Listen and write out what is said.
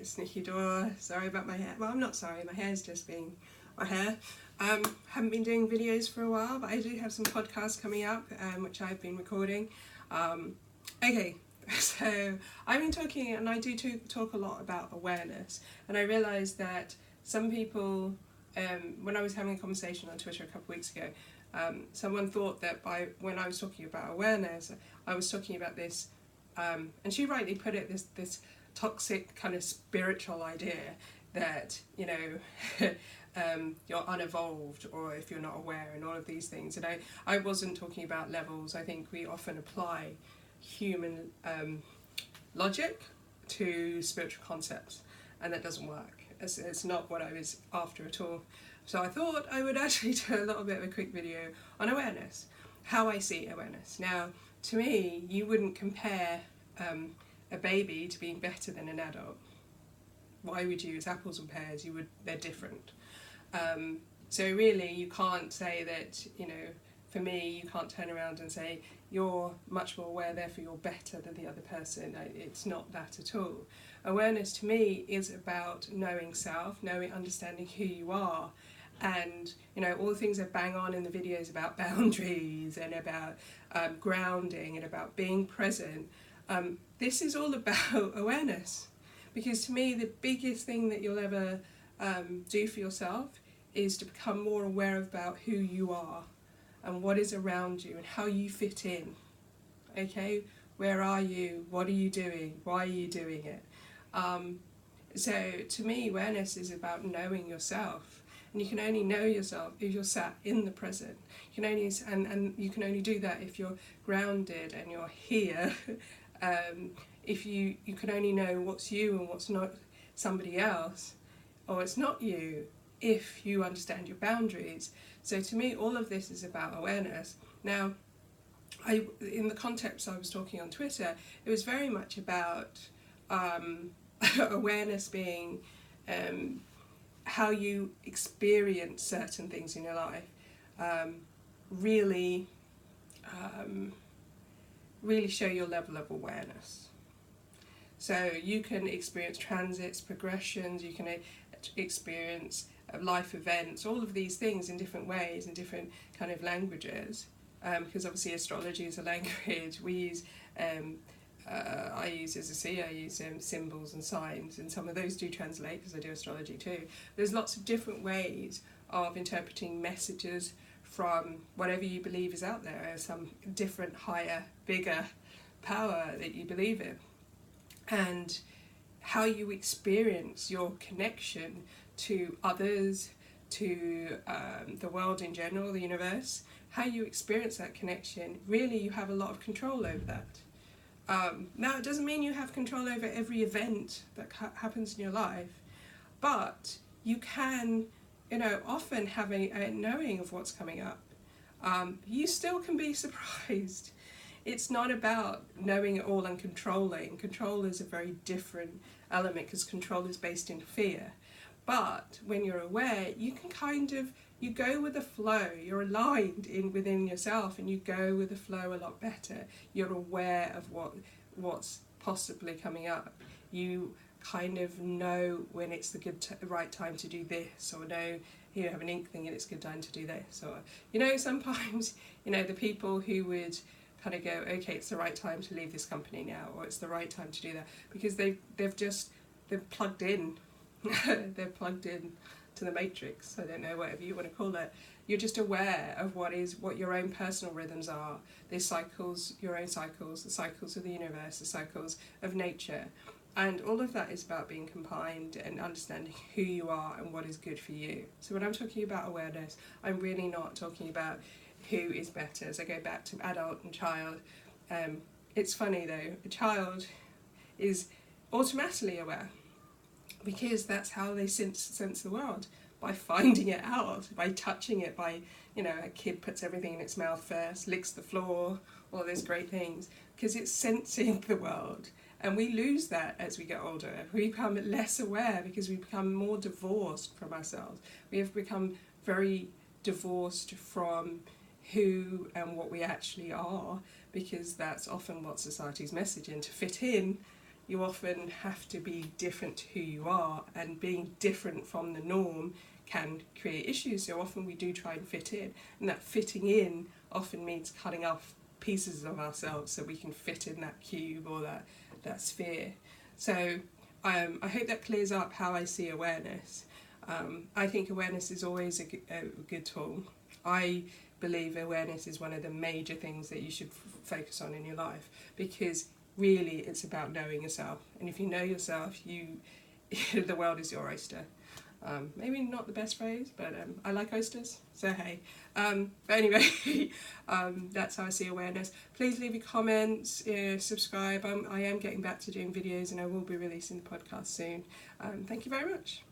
it's Nikki Dora. Sorry about my hair. Well, I'm not sorry, my hair's just being my hair. Haven't been doing videos for a while, but I do have some podcasts coming up, which I've been recording. Okay, so I've been talking, and I do talk a lot about awareness, and I realised that some people, when I was having a conversation on Twitter a couple of weeks ago, someone thought that when I was talking about awareness, I was talking about this, and she rightly put it, this toxic kind of spiritual idea that, you know, you're unevolved, or if you're not aware, and all of these things. And I wasn't talking about levels. I think we often apply human logic to spiritual concepts, and that doesn't work. It's not what I was after at all. So I thought I would actually do a little bit of a quick video on awareness, how I see awareness. Now, to me, you wouldn't compare a baby to being better than an adult. Why would you? It's apples and pears. They're different. So really, you can't say that, you know, for me, you can't turn around and say you're much more aware, therefore you're better than the other person. It's not that at all. Awareness to me is about knowing self, understanding who you are, and, you know, all the things that bang on in the videos about boundaries and about grounding and about being present. This is all about awareness, because to me the biggest thing that you'll ever do for yourself is to become more aware about who you are and what is around you and how you fit in. Okay, where are you? What are you doing? Why are you doing it? So to me, awareness is about knowing yourself, and you can only know yourself if you're sat in the present. You can only and you can only do that if you're grounded and you're here. If you can only know what's you and what's not somebody else, or it's not you, if you understand your boundaries. So to me, all of this is about awareness. Now, in the context I was talking on Twitter, it was very much about awareness being how you experience certain things in your life. Really show your level of awareness. So you can experience transits, progressions, you can experience life events, all of these things in different ways, in different kind of languages, because obviously astrology is a language. We use, I use, as a seer, I use symbols and signs, and some of those do translate because I do astrology too. There's lots of different ways of interpreting messages from whatever you believe is out there, some different, higher, bigger power that you believe in. And how you experience your connection to others, to the world in general, the universe, how you experience that connection, really you have a lot of control over that. Now, it doesn't mean you have control over every event that happens in your life, but you can, you know, often have a knowing of what's coming up. You still can be surprised. It's not about knowing it all and controlling. Control is a very different element, because control is based in fear. But when you're aware, you can kind of, you go with the flow. You're aligned within yourself, and you go with the flow a lot better. You're aware of what's possibly coming up. You kind of know when it's the right time to do this, or know you have an inkling and it's a good time to do this. Or, you know, sometimes, you know, the people who would kind of go, okay, it's the right time to leave this company now, or it's the right time to do that, because they're plugged in. They're plugged in to the matrix. I don't know, whatever you want to call it. You're just aware of what your own personal rhythms are. There's cycles, your own cycles, the cycles of the universe, the cycles of nature. And all of that is about being combined and understanding who you are and what is good for you. So when I'm talking about awareness, I'm really not talking about who is better. As I go back to adult and child, it's funny though, a child is automatically aware, because that's how they sense the world, by finding it out, by touching it, by, you know, a kid puts everything in its mouth first, licks the floor, all those great things, because it's sensing the world. And we lose that as we get older. We become less aware because we become more divorced from ourselves. We have become very divorced from who and what we actually are, because that's often what society's messaging, to fit in, you often have to be different to who you are, and being different from the norm can create issues. So often we do try and fit in, and that fitting in often means cutting off pieces of ourselves so we can fit in that cube or that sphere. So I hope that clears up how I see awareness. I think awareness is always a good tool. I believe awareness is one of the major things that you should focus on in your life, because really it's about knowing yourself, and if you know yourself, the world is your oyster. Maybe not the best phrase, but I like oysters, so hey. But anyway, that's how I see awareness. Please leave your comments, subscribe. I am getting back to doing videos, and I will be releasing the podcast soon. Thank you very much.